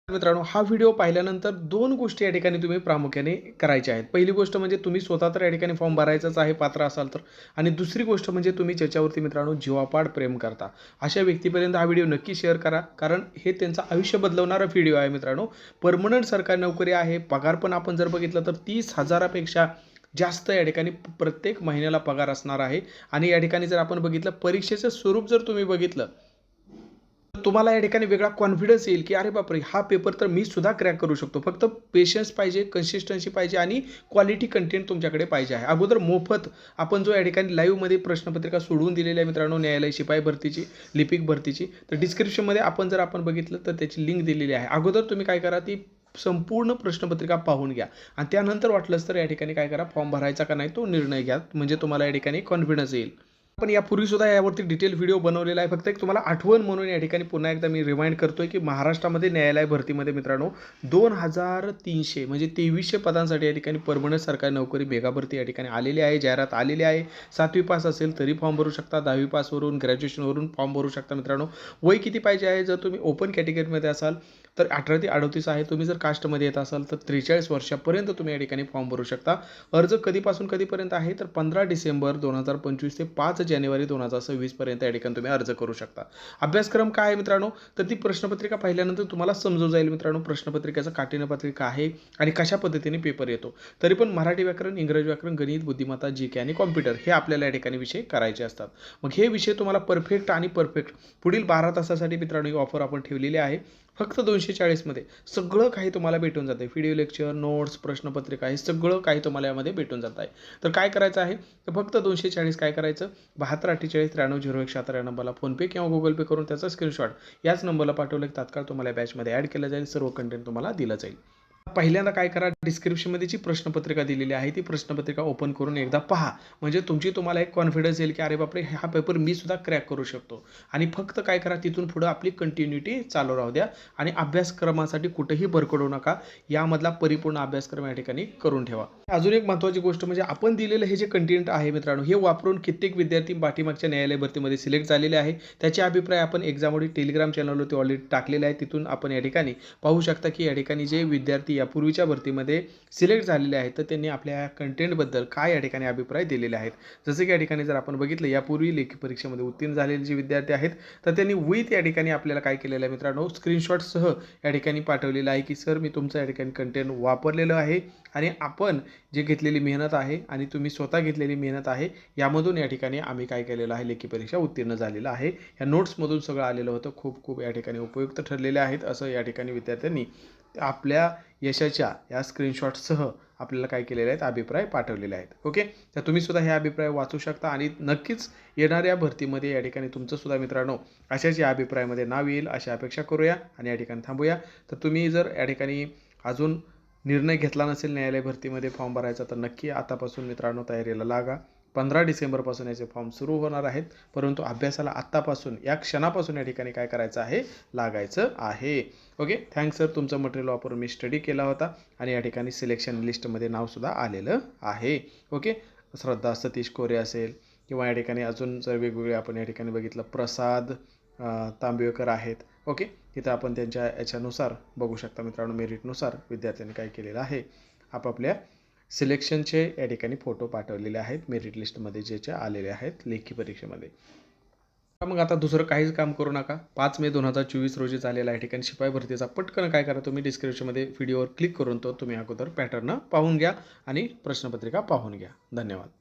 मित्रांनो, हा व्हिडिओ पाहिल्यानंतर दोन गोष्टी या ठिकाणी तुम्ही प्रामुख्याने करायच्या आहेत. पहिली गोष्ट म्हणजे तुम्ही स्वतः तर या ठिकाणी फॉर्म भरायचाच आहे पात्र असाल तर, आणि दुसरी गोष्ट म्हणजे तुम्ही ज्याच्यावरती मित्रांनो जीवापाड प्रेम करता अशा व्यक्तीपर्यंत हा व्हिडिओ नक्की शेअर करा, कारण हे त्यांचं आयुष्य बदलवणारा व्हिडिओ आहे मित्रांनो. परमनंट सरकारी नोकरी आहे, पगार पण आपण जर बघितलं तर 30,000पेक्षा जास्त या ठिकाणी प्रत्येक महिन्याला पगार असणार आहे. आणि या ठिकाणी जर आपण बघितलं परीक्षेचं स्वरूप जर तुम्ही बघितलं, तुम्हाला या ठिकाणी वेगळा कॉन्फिडन्स येईल, की अरे बापरे! हा पेपर तर मी सुद्धा क्रॅक करू शकतो. फक्त पेशन्स पाहिजे, कन्सिस्टन्सी पाहिजे आणि क्वालिटी कंटेंट तुमच्याकडे पाहिजे आहे. अगोदर मोफत आपण जो या ठिकाणी लाईव्हमध्ये प्रश्नपत्रिका सोडवून दिलेली आहे मित्रांनो, न्यायालयीन शिपाई भरतीची, लिपिक भरतीची. तर डिस्क्रिप्शनमध्ये आपण बघितलं तर त्याची लिंक दिलेली आहे. अगोदर तुम्ही काय करा, ती संपूर्ण प्रश्नपत्रिका पाहून घ्या आणि त्यानंतर वाटलंच तर या ठिकाणी काय करा, फॉर्म भरायचा का नाही तो निर्णय घ्या. म्हणजे तुम्हाला या ठिकाणी कॉन्फिडन्स येईल. पण यापूर्वीसुद्धा यावरती डिटेल व्हिडिओ बनवलेला आहे. फक्त एक तुम्हाला आठवण म्हणून या ठिकाणी पुन्हा एकदा मी रिमाइंड करतोय, की महाराष्ट्रामध्ये न्यायालय भरतीमध्ये मित्रांनो 2,300 म्हणजे 2300 पदांसाठी या ठिकाणी परमनंट सरकारी नोकरी मेगा भरती या ठिकाणी आलेली आहे, जाहिरात आलेली आहे. 7वी पास असेल तरी फॉर्म भरू शकता, 10वी पासवरून ग्रॅज्युएशनवरून फॉर्म भरू शकता मित्रांनो. वय किती पाहिजे आहे, जर तुम्ही ओपन कॅटेगरीमध्ये असाल तर 18 ते 38 आहे. तुम्ही जर कास्टमध्ये येत असाल तर 43 वर्षापर्यंत तुम्ही या ठिकाणी फॉर्म भरू शकता. अर्ज कधीपासून कधीपर्यंत आहे, तर 15 डिसेंबर 2025 ते 5 जानेवारी 2026 पर्यंत या ठिकाणी तुम्ही अर्ज करू शकता. अभ्यासक्रम काय आहे मित्रांनो, तर ती प्रश्नपत्रिका पाहिल्यानंतर तुम्हाला समजून जाईल मित्रांनो, प्रश्नपत्रिकेचा काठिण्यपत्रिका काय आहे आणि कशा पद्धतीने पेपर येतो. तरी पण मराठी व्याकरण, इंग्रजी व्याकरण, गणित, बुद्धिमत्ता, जी.के. आणि कॉम्प्युटर हे आपल्याला या ठिकाणी विषय करायचे असतात. मग हे विषय तुम्हाला परफेक्ट पुढील 12 तासासाठी मित्रांनो ही ऑफर आपण ठेवलेली आहे. फक्त 240 मध्ये सगळं काही तुम्हाला भेटून जाते. व्हिडिओ लेक्चर, नोट्स, प्रश्नपत्रिका हे सगळं काही तुम्हाला यामध्ये भेटून जात आहे. तर काय करायचं आहे, तर फक्त 240 काय करायचं, 72 48 93 01 76 या नंबरला फोनपे किंवा गुगल पे करून त्याचा स्क्रीनशॉट याच नंबरला पाठवलं, की तात्काळ तुम्हाला बॅचमध्ये ॲड केलं जाईल. सर्व कंटेंट तुम्हाला दिलं जाईल. पहिल्यांदा काय करा, डिस्क्रिप्शनमध्ये जी प्रश्नपत्रिका दिलेली आहे ती प्रश्नपत्रिका ओपन करून एकदा पहा. म्हणजे तुम्हाला एक कॉन्फिडन्स येईल, की अरे बापरे, हा पेपर मी सुद्धा क्रॅक करू शकतो. आणि फक्त काय करा, तिथून पुढं आपली कंटिन्युटी चालू राहू द्या आणि अभ्यासक्रमासाठी कुठेही भरकडू नका. यामधला परिपूर्ण अभ्यासक्रम या ठिकाणी करून ठेवा. अजून एक महत्त्वाची गोष्ट म्हणजे आपण दिलेलं हे जे कंटेंट आहे मित्रांनो, हे वापरून कित्येक विद्यार्थी पाठीमागच्या न्यायालय भरतीमध्ये सिलेक्ट झालेले आहे. त्याचे अभिप्राय आपण एक्झामवरील टेलिग्राम चॅनलवरती ऑलरेडी टाकलेले आहे. तिथून आपण या ठिकाणी पाहू शकता, की या ठिकाणी जे विद्यार्थी यापूर्वीच्या भरतीमध्ये सिलेक्ट झालेले आहेत, तर त्यांनी आपल्या कंटेंटबद्दल काय या ठिकाणी अभिप्राय दिलेले आहेत. जसे की या ठिकाणी जर आपण बघितलं, यापूर्वी लेखी परीक्षेमध्ये उत्तीर्ण झालेले जे विद्यार्थी आहेत, तर त्यांनी विथ या ठिकाणी आपल्याला काय केलेलं आहे मित्रांनो, स्क्रीनशॉटसह या ठिकाणी पाठवलेलं आहे, की सर मी तुमचं या ठिकाणी कंटेंट वापरलेलं आहे आणि आपण जे घेतलेली मेहनत आहे आणि तुम्ही स्वतः घेतलेली मेहनत आहे, यामधून या ठिकाणी आम्ही काय केलेलं आहे, लेखी परीक्षा उत्तीर्ण झालेलं आहे. या नोट्समधून सगळं आलेलं होतं. खूप या ठिकाणी उपयुक्त ठरलेले आहेत असं या ठिकाणी विद्यार्थ्यांनी आपल्या यशाच्या या स्क्रीनशॉटसह आपल्याला काय केलेले आहेत, अभिप्राय पाठवलेले आहेत. ओके, तर तुम्ही सुद्धा हे अभिप्राय वाचू शकता आणि नक्कीच येणाऱ्या भरतीमध्ये या ठिकाणी तुमचं सुद्धा मित्रांनो अशाच या अभिप्रायामध्ये नाव येईल अशी अपेक्षा करूया आणि या ठिकाणी थांबूया. तर तुम्ही जर या ठिकाणी अजून निर्णय घेतला नसेल न्यायालय भरतीमध्ये फॉर्म भरायचा, तर नक्की आतापासून मित्रांनो तयारीला लागा. 15 डिसेंबरपासून याचे फॉर्म सुरू होणार आहेत, परंतु अभ्यासाला आत्तापासून या क्षणापासून या ठिकाणी काय करायचं आहे, लागायचं आहे. ओके, थँक्स सर, तुमचं मटेरियल वापरून मी स्टडी केला होता आणि या ठिकाणी सिलेक्शन लिस्टमध्ये नावसुद्धा आलेलं आहे. ओके, श्रद्धा सतीश कोरे असेल किंवा या ठिकाणी अजून जर वेगवेगळे आपण या ठिकाणी बघितलं प्रसाद तांबेकर आहेत. ओके, तिथं आपण त्यांच्या याच्यानुसार बघू शकता मित्रांनो, मेरिटनुसार विद्यार्थ्यांनी काय केलेलं आहे, आपापल्या सिलेक्शनचे या ठिकाणी फोटो पाठवलेले आहेत मेरिट लिस्टमध्ये जे आलेले आहेत लेखी परीक्षेमध्ये. मग आता दुसरं काहीच काम करू नका. 5 मे 2024 रोजी झालेला या ठिकाणी शिपाई भरतीचा पटकन काय करा, तुम्ही डिस्क्रिप्शनमध्ये व्हिडिओवर क्लिक करून तो तुम्ही अगोदर पॅटर्न पाहून घ्या आणि प्रश्नपत्रिका पाहून घ्या. धन्यवाद.